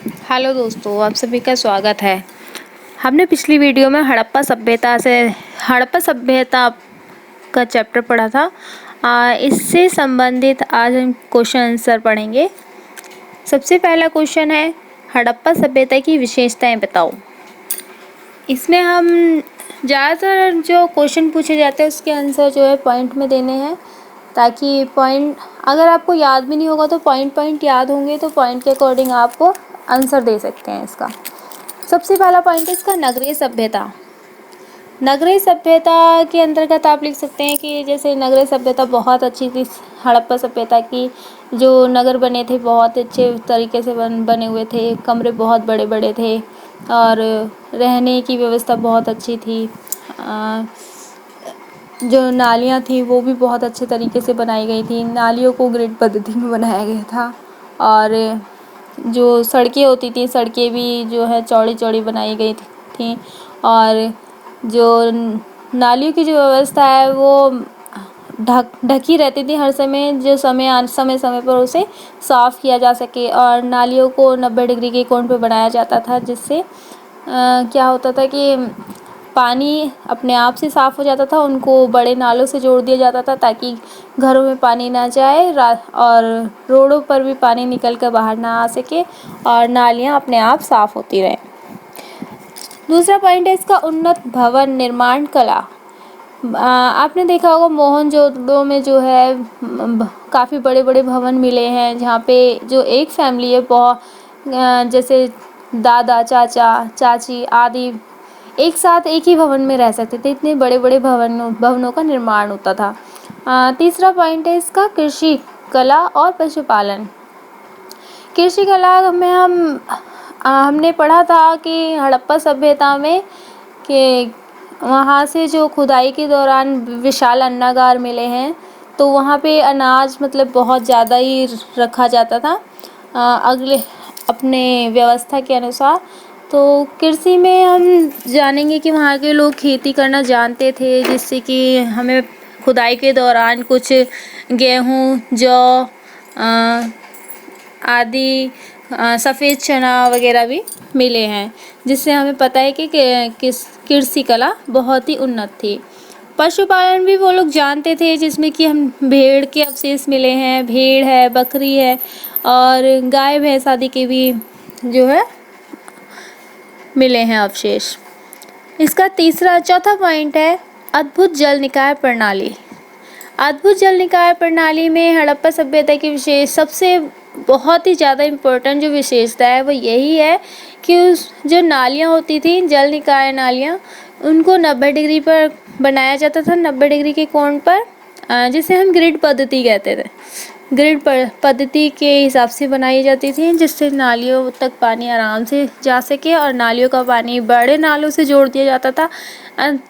Hello दोस्तों, आप सभी का स्वागत है। हमने पिछली वीडियो में हड़प्पा सभ्यता का चैप्टर पढ़ा था। इससे संबंधित आज हम क्वेश्चन आंसर पढ़ेंगे। सबसे पहला क्वेश्चन है, हड़प्पा सभ्यता की विशेषताएं बताओ। इसमें हम ज़्यादातर जो क्वेश्चन पूछे जाते हैं उसके आंसर जो है पॉइंट में देने हैं, ताकि पॉइंट अगर आपको याद भी नहीं होगा तो पॉइंट याद होंगे तो पॉइंट के अकॉर्डिंग आप आंसर दे सकते हैं इसका। सबसे पहला पॉइंट है इसका नगरीय सभ्यता। नगरीय सभ्यता के अंतर्गत आप लिख सकते हैं कि जैसे नगरीय सभ्यता बहुत अच्छी थी। हड़प्पा सभ्यता की जो नगर बने थे बहुत अच्छे तरीके से बने हुए थे। कमरे बहुत बड़े बड़े थे और रहने की व्यवस्था बहुत अच्छी थी। जो नालियाँ थी वो भी बहुत अच्छे तरीके से बनाई गई थी। नालियों को ग्रिड पद्धति में बनाया गया था और जो सड़कें होती थी सड़कें भी जो है चौड़ी चौड़ी बनाई गई थी और जो नालियों की जो व्यवस्था है वो ढकी रहती थी हर समय, जो समय पर उसे साफ़ किया जा सके। और नालियों को 90 डिग्री के कोण पे बनाया जाता था, जिससे क्या होता था कि पानी अपने आप से साफ़ हो जाता था। उनको बड़े नालों से जोड़ दिया जाता था ताकि घरों में पानी ना जाए और रोडों पर भी पानी निकल कर बाहर ना आ सके और नालियाँ अपने आप साफ़ होती रहें। दूसरा पॉइंट है इसका उन्नत भवन निर्माण कला। आपने देखा होगा मोहनजोदड़ो में जो है काफ़ी बड़े बड़े भवन मिले हैं, जहाँ पे जो एक फैमिली है बहुत जैसे दादा चाचा चाची आदि एक साथ एक ही भवन में रह सकते थे। इतने बड़े बड़े भवनों का निर्माण होता था। तीसरा पॉइंट है इसका कृषि कला और पशुपालन। कृषि कला में हमने पढ़ा था कि हड़प्पा सभ्यता में कि वहाँ से जो खुदाई के दौरान विशाल अन्नागार मिले हैं, तो वहाँ पे अनाज मतलब बहुत ज़्यादा ही रखा जाता था अगले अपने व्यवस्था के अनुसार। तो कृषि में हम जानेंगे कि वहाँ के लोग खेती करना जानते थे, जिससे कि हमें खुदाई के दौरान कुछ गेहूँ जौ आदि सफ़ेद चना वगैरह भी मिले हैं, जिससे हमें पता है कि किस कृषि कला बहुत ही उन्नत थी। पशुपालन भी वो लोग जानते थे, जिसमें कि हम भेड़ के अवशेष मिले हैं, भेड़ है बकरी है और गाय भैंस आदि के भी जो है मिले हैं अवशेष। इसका चौथा पॉइंट है अद्भुत जल निकाय प्रणाली। अद्भुत जल निकाय प्रणाली में हड़प्पा सभ्यता की विशेष सबसे बहुत ही ज़्यादा इम्पोर्टेंट जो विशेषता है वो यही है कि उस जो नालियाँ होती थी जल निकाय नालियाँ, उनको 90 डिग्री पर बनाया जाता था, 90 डिग्री के कोण पर, जिसे हम ग्रिड पद्धति कहते थे। ग्रिड पद्धति के हिसाब से बनाई जाती थी, जिससे नालियों तक पानी आराम से जा सके और नालियों का पानी बड़े नालों से जोड़ दिया जाता था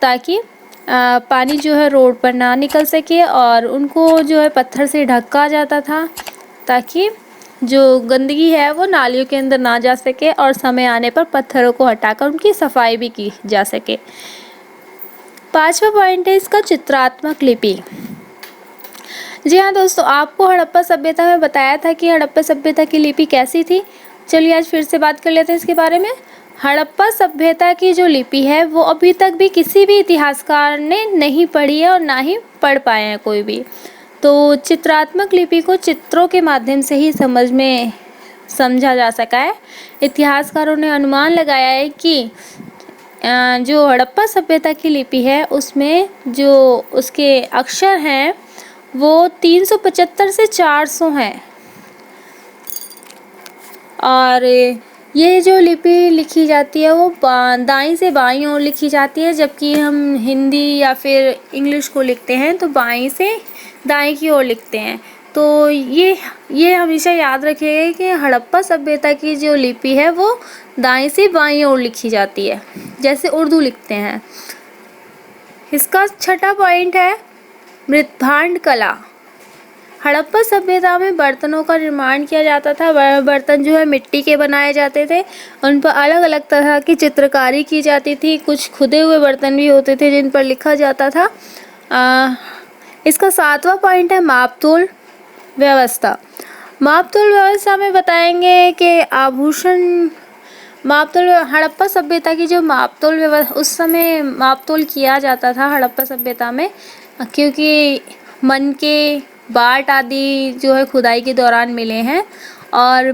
ताकि पानी जो है रोड पर ना निकल सके और उनको जो है पत्थर से ढका जाता था ताकि जो गंदगी है वो नालियों के अंदर ना जा सके और समय आने पर पत्थरों को हटाकर उनकी सफाई भी की जा सके। पांचवा पॉइंट है इसका चित्रात्मक लिपि। जी हाँ दोस्तों, आपको हड़प्पा सभ्यता में बताया था कि हड़प्पा सभ्यता की लिपि कैसी थी। चलिए आज फिर से बात कर लेते हैं इसके बारे में। हड़प्पा सभ्यता की जो लिपि है वो अभी तक भी किसी भी इतिहासकार ने नहीं पढ़ी है और ना ही पढ़ पाए हैं कोई भी। तो चित्रात्मक लिपि को चित्रों के माध्यम से ही समझा जा सका है। इतिहासकारों ने अनुमान लगाया है कि जो हड़प्पा सभ्यता की लिपि है उसमें जो उसके अक्षर हैं वो 375 से 400 हैं और ये जो लिपि लिखी जाती है वो दाईं से बाईं ओर लिखी जाती है, जबकि हम हिंदी या फिर इंग्लिश को लिखते हैं तो बाईं से दाईं की ओर लिखते हैं। तो ये हमेशा याद रखिएगा कि हड़प्पा सभ्यता की जो लिपि है वो दाईं से बाईं ओर लिखी जाती है, जैसे उर्दू लिखते हैं। इसका छठा पॉइंट है मृत्भांड कला। हड़प्पा सभ्यता में बर्तनों का निर्माण किया जाता था। बर्तन जो है मिट्टी के बनाए जाते थे, उन पर अलग अलग तरह की चित्रकारी की जाती थी। कुछ खुदे हुए बर्तन भी होते थे जिन पर लिखा जाता था। इसका सातवां पॉइंट है मापतोल व्यवस्था। मापतोल व्यवस्था में बताएंगे कि आभूषण मापतोल हड़प्पा सभ्यता की जो मापतोल व्यवस्था उस समय मापतोल किया जाता था हड़प्पा सभ्यता में, क्योंकि मन के बाट आदि जो है खुदाई के दौरान मिले हैं, और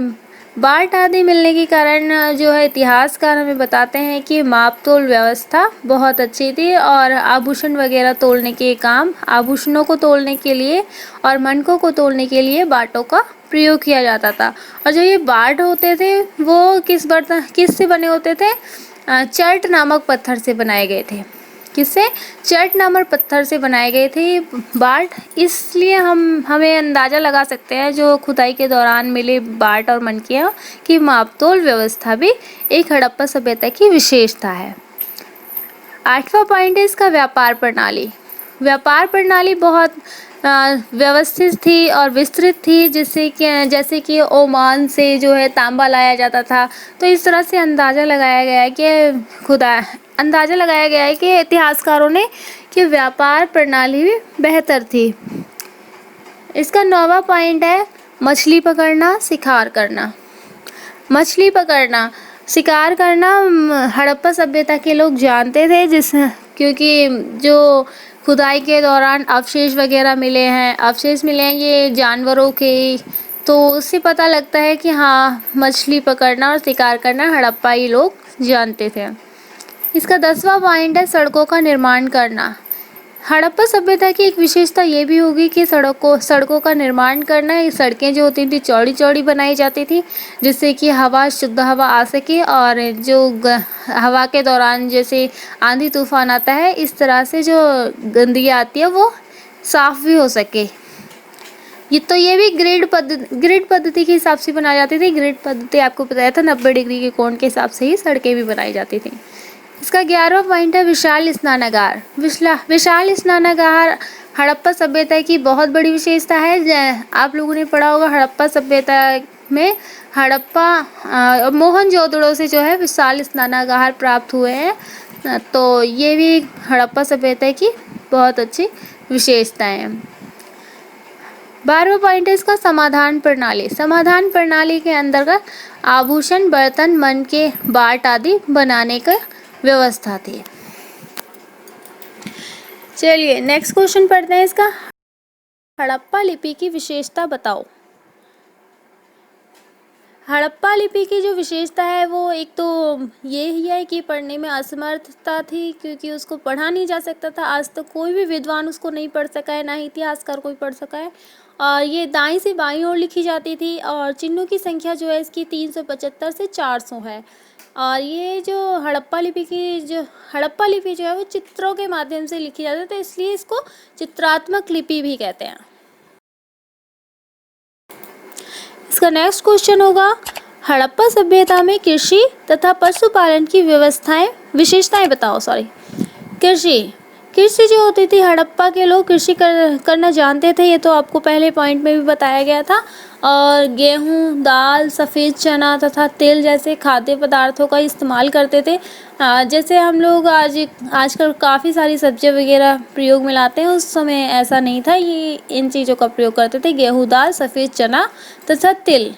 बाट आदि मिलने के कारण जो है इतिहासकार हमें बताते हैं कि मापतोल व्यवस्था बहुत अच्छी थी, और आभूषण वगैरह तोलने के काम, आभूषणों को तोलने के लिए और मनकों को तोलने के लिए बाटों का प्रयोग किया जाता था। और जो ये बाट होते थे वो किस से बने होते थे? चर्ट नामक पत्थर से बनाए गए थे। किससे? चर्ट नामक पत्थर से बनाए गए थे बाट। इसलिए हमें अंदाज़ा लगा सकते हैं जो खुदाई के दौरान मिले बाट और मनकियाँ कि मापतोल व्यवस्था भी एक हड़प्पा सभ्यता की विशेषता है। 8वां पॉइंट है इसका व्यापार प्रणाली। व्यापार प्रणाली बहुत व्यवस्थित थी और विस्तृत थी, जैसे कि ओमान से जो है तांबा लाया जाता था। तो इस तरह से अंदाज़ा लगाया गया है कि इतिहासकारों ने कि व्यापार प्रणाली भी बेहतर थी। इसका 9वां पॉइंट है मछली पकड़ना, शिकार करना। मछली पकड़ना, शिकार करना हड़प्पा सभ्यता के लोग जानते थे, क्योंकि जो खुदाई के दौरान अवशेष वगैरह मिले हैं ये जानवरों के, तो उससे पता लगता है कि हाँ, मछली पकड़ना और शिकार करना हड़प्पाई लोग जानते थे। इसका 10वां पॉइंट है सड़कों का निर्माण करना। हड़प्पा सभ्यता की एक विशेषता ये भी होगी कि सड़कों का निर्माण करना। ये सड़कें जो होती थी चौड़ी चौड़ी बनाई जाती थी, जिससे कि शुद्ध हवा आ सके, और जो हवा के दौरान जैसे आंधी तूफान आता है, इस तरह से जो गंदगी आती है वो साफ़ भी हो सके। ये भी ग्रिड पद्धति के हिसाब से बनाई जाती थी। ग्रिड पद्धति आपको बताया था 90 डिग्री के कोण के हिसाब से ही सड़कें भी बनाई जाती थी। इसका 11वां पॉइंट है विशाल स्नानागार। विशाल स्नानागार हड़प्पा सभ्यता की बहुत बड़ी विशेषता है। आप लोगों ने पढ़ा होगा हड़प्पा सभ्यता में मोहनजोदड़ो से जो है विशाल स्नानागार प्राप्त हुए हैं। तो ये भी हड़प्पा सभ्यता की बहुत अच्छी विशेषताएं हैं। 12वां पॉइंट है इसका समाधान प्रणाली। समाधान प्रणाली के अंतर्गत आभूषण, बर्तन, मन के बाट आदि बनाने का व्यवस्था थी। चलिए नेक्स्ट क्वेश्चन पढ़ते हैं इसका। हड़प्पा लिपि की विशेषता बताओ। हड़प्पा लिपि की जो विशेषता है वो एक तो ये ही है कि पढ़ने में असमर्थता थी, क्योंकि उसको पढ़ा नहीं जा सकता था। आज तक कोई भी विद्वान उसको नहीं पढ़ सका है, ना ही इतिहासकार कोई पढ़ सका है। और ये दाईं से बाईं ओर लिखी जाती थी, और चिन्हों की संख्या जो है इसकी 375 से 400 है। और ये जो हड़प्पा लिपि जो है वो चित्रों के माध्यम से लिखी जाती है, तो इसलिए इसको चित्रात्मक लिपि भी कहते हैं। इसका नेक्स्ट क्वेश्चन होगा हड़प्पा सभ्यता में कृषि तथा पशुपालन की विशेषताएं बताओ। कृषि जो होती थी, हड़प्पा के लोग कृषि करना जानते थे, ये तो आपको पहले पॉइंट में भी बताया गया था। और गेहूँ, दाल, सफ़ेद चना तथा तिल जैसे खाद्य पदार्थों का इस्तेमाल करते थे। जैसे हम लोग आजकल काफ़ी सारी सब्जियां वगैरह प्रयोग में लाते हैं, उस समय ऐसा नहीं था। ये इन चीज़ों का प्रयोग करते थे, गेहूँ, दाल, सफ़ेद चना तथा तिल।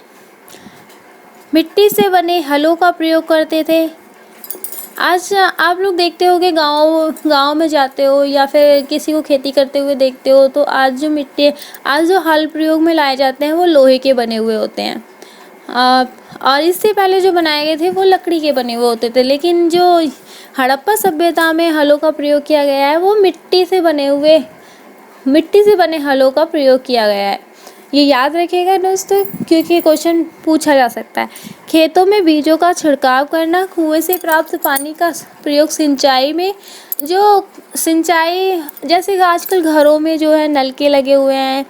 मिट्टी से बने हलों का प्रयोग करते थे। आज आप लोग देखते होगे गांव में जाते हो या फिर किसी को खेती करते हुए देखते हो, तो आज जो हल प्रयोग में लाए जाते हैं वो लोहे के बने हुए होते हैं। और इससे पहले जो बनाए गए थे वो लकड़ी के बने हुए होते थे। लेकिन जो हड़प्पा सभ्यता में हलों का प्रयोग किया गया है वो मिट्टी से बने हलों का प्रयोग किया गया है। ये याद रखिएगा दोस्तों, क्योंकि क्वेश्चन पूछा जा सकता है। खेतों में बीजों का छिड़काव करना, कुएं से प्राप्त पानी का प्रयोग सिंचाई में, जैसे आजकल घरों में जो है नलके लगे हुए हैं,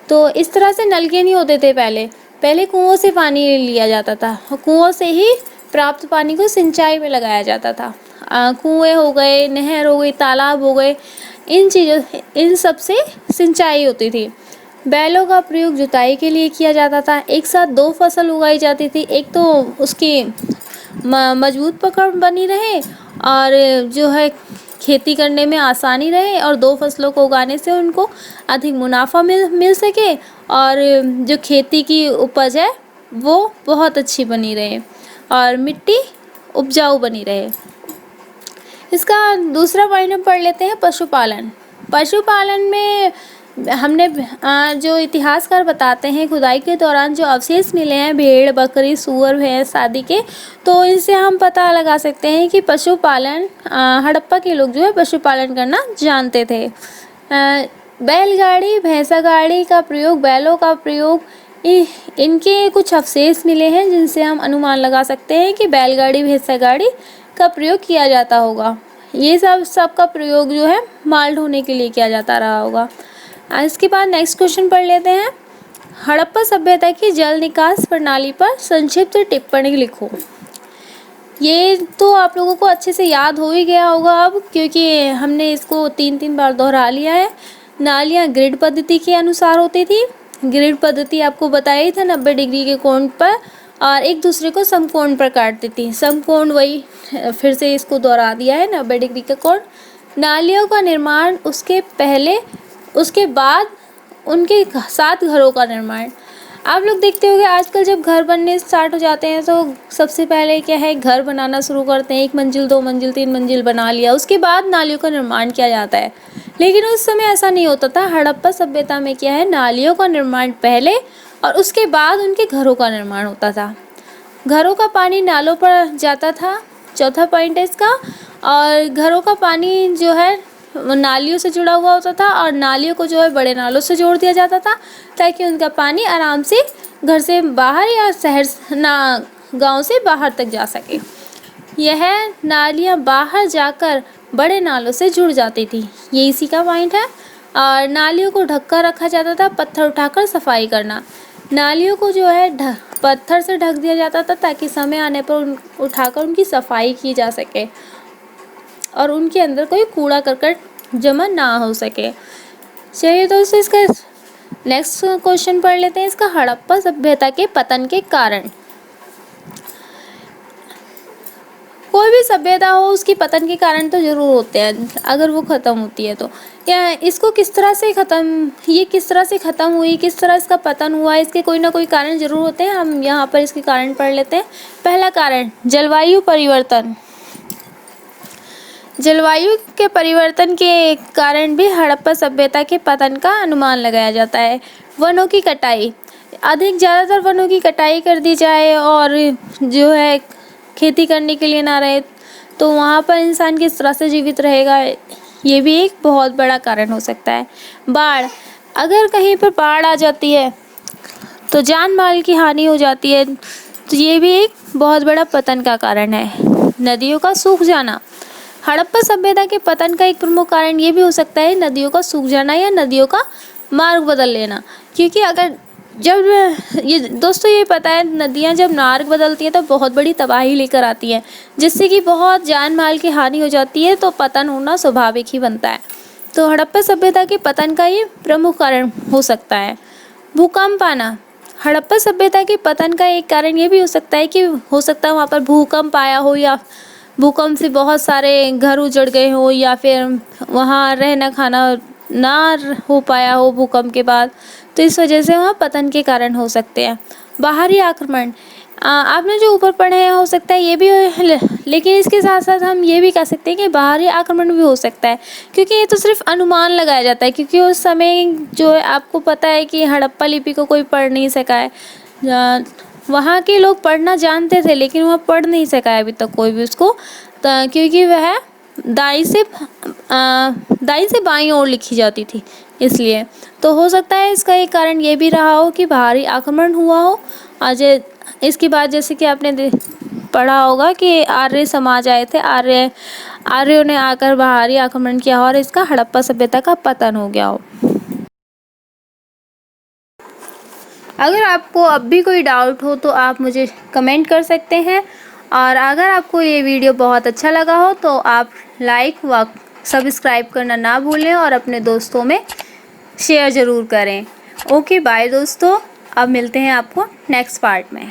तो इस तरह से नलके नहीं होते थे पहले कुओं से पानी लिया जाता था। कुओं से ही प्राप्त पानी को सिंचाई में लगाया जाता था। कुएं हो गए, नहर हो गई, तालाब हो गए, इन सब से सिंचाई होती थी। बैलों का प्रयोग जुताई के लिए किया जाता था। एक साथ 2 फसल उगाई जाती थी, एक तो उसकी मजबूत पकड़ बनी रहे, और जो है खेती करने में आसानी रहे और 2 फसलों को उगाने से उनको अधिक मुनाफा मिल सके और जो खेती की उपज है वो बहुत अच्छी बनी रहे और मिट्टी उपजाऊ बनी रहे। इसका दूसरा पॉइंट हम पढ़ लेते हैं पशुपालन। पशुपालन में हमने जो इतिहासकार बताते हैं खुदाई के दौरान जो अवशेष मिले हैं भेड़ बकरी सूअर भैंस आदि के, तो इनसे हम पता लगा सकते हैं कि पशुपालन हड़प्पा के लोग जो है पशुपालन करना जानते थे। बैलगाड़ी भैंसा गाड़ी का प्रयोग बैलों का प्रयोग इनके कुछ अवशेष मिले हैं जिनसे हम अनुमान लगा सकते हैं कि बैलगाड़ी भैंसा गाड़ी का प्रयोग किया जाता होगा। ये सब का प्रयोग जो है माल ढोने के लिए किया जाता रहा होगा। इसके बाद नेक्स्ट क्वेश्चन पढ़ लेते हैं। हड़प्पा सभ्यता की जल निकास प्रणाली पर संक्षिप्त टिप्पणी लिखो। ये तो आप लोगों को अच्छे से याद हो ही गया होगा अब, क्योंकि हमने इसको 3 बार दोहरा लिया है। नालियाँ ग्रिड पद्धति के अनुसार होती थी। ग्रिड पद्धति आपको बताया था 90 डिग्री के कोण पर और एक दूसरे को समकोण पर काटती थी। समकोण वही फिर से इसको दोहरा दिया है 90 डिग्री का कोण। नालियों का निर्माण उसके बाद उनके 7 घरों का निर्माण। आप लोग देखते होंगे आजकल जब घर बनने स्टार्ट हो जाते हैं तो सबसे पहले क्या है घर बनाना शुरू करते हैं, 1 मंजिल 2 मंजिल 3 मंजिल बना लिया, उसके बाद नालियों का निर्माण किया जाता है। लेकिन उस समय ऐसा नहीं होता था। हड़प्पा सभ्यता में क्या है नालियों का निर्माण पहले और उसके बाद उनके घरों का निर्माण होता था। घरों का पानी नालों पर जाता था, चौथा पॉइंट है इसका। और घरों का पानी जो है नालियों से जुड़ा हुआ होता था और नालियों को जो है बड़े नालों से जोड़ दिया जाता था ताकि उनका पानी आराम से घर से बाहर या गांव से बाहर तक जा सके। यह नालियाँ बाहर जाकर बड़े नालों से जुड़ जाती थी, ये इसी का पॉइंट है। और नालियों को ढककर रखा जाता था, पत्थर उठाकर सफाई करना। नालियों को जो है पत्थर से ढक दिया जाता था ताकि समय आने पर उठाकर उनकी सफाई की जा सके और उनके अंदर कोई कूड़ा करकट जमा ना हो सके। चलिए दोस्तों इसका नेक्स्ट क्वेश्चन पढ़ लेते हैं। इसका हड़प्पा सभ्यता के पतन के कारण। कोई भी सभ्यता हो उसकी पतन के कारण तो जरूर होते हैं अगर वो ख़त्म होती है तो। या इसको किस तरह से ख़त्म हुई, किस तरह इसका पतन हुआ, इसके कोई ना कोई कारण जरूर होते हैं। हम यहाँ पर इसके कारण पढ़ लेते हैं। पहला कारण जलवायु परिवर्तन। जलवायु के परिवर्तन के कारण भी हड़प्पा सभ्यता के पतन का अनुमान लगाया जाता है। वनों की कटाई, ज़्यादातर वनों की कटाई कर दी जाए और जो है खेती करने के लिए ना रहे तो वहाँ पर इंसान किस तरह से जीवित रहेगा, ये भी एक बहुत बड़ा कारण हो सकता है। बाढ़, अगर कहीं पर बाढ़ आ जाती है तो जान माल की हानि हो जाती है, तो ये भी एक बहुत बड़ा पतन का कारण है। नदियों का सूख जाना, हड़प्पा सभ्यता के पतन का एक प्रमुख कारण ये भी हो सकता है नदियों का सूख जाना या नदियों का मार्ग बदल लेना। क्योंकि अगर दोस्तों ये पता है नदियाँ जब मार्ग बदलती हैं तो बहुत बड़ी तबाही लेकर आती हैं, जिससे कि बहुत जान माल की हानि हो जाती है, तो पतन होना स्वाभाविक ही बनता है। तो हड़प्पा सभ्यता के पतन का ये प्रमुख कारण हो सकता है। भूकंप आना, हड़प्पा सभ्यता के पतन का एक कारण ये भी हो सकता है वहाँ पर भूकंप आया हो या भूकंप से बहुत सारे घर उजड़ गए हो या फिर वहाँ रहना खाना ना हो पाया हो भूकंप के बाद, तो इस वजह से वहाँ पतन के कारण हो सकते हैं। बाहरी आक्रमण, आपने जो ऊपर पढ़े हैं हो सकता है ये भी लेकिन इसके साथ साथ हम ये भी कह सकते हैं कि बाहरी आक्रमण भी हो सकता है, क्योंकि ये तो सिर्फ अनुमान लगाया जाता है। क्योंकि उस समय जो है आपको पता है कि हड़प्पा लिपि को कोई पढ़ नहीं सका है। वहाँ के लोग पढ़ना जानते थे लेकिन वह पढ़ नहीं सका है अभी तक कोई भी उसको, क्योंकि वह दाई से बाईं ओर लिखी जाती थी, इसलिए। तो हो सकता है इसका एक कारण ये भी रहा हो कि बाहरी आक्रमण हुआ हो। आज इसके बाद जैसे कि आपने पढ़ा होगा कि आर्य समाज आए थे, आर्यों ने आकर बाहरी आक्रमण किया और इसका हड़प्पा सभ्यता का पतन हो गया हो। अगर आपको अब भी कोई डाउट हो तो आप मुझे कमेंट कर सकते हैं, और अगर आपको ये वीडियो बहुत अच्छा लगा हो तो आप लाइक व सब्सक्राइब करना ना भूलें और अपने दोस्तों में शेयर ज़रूर करें। ओके बाय दोस्तों, अब मिलते हैं आपको नेक्स्ट पार्ट में।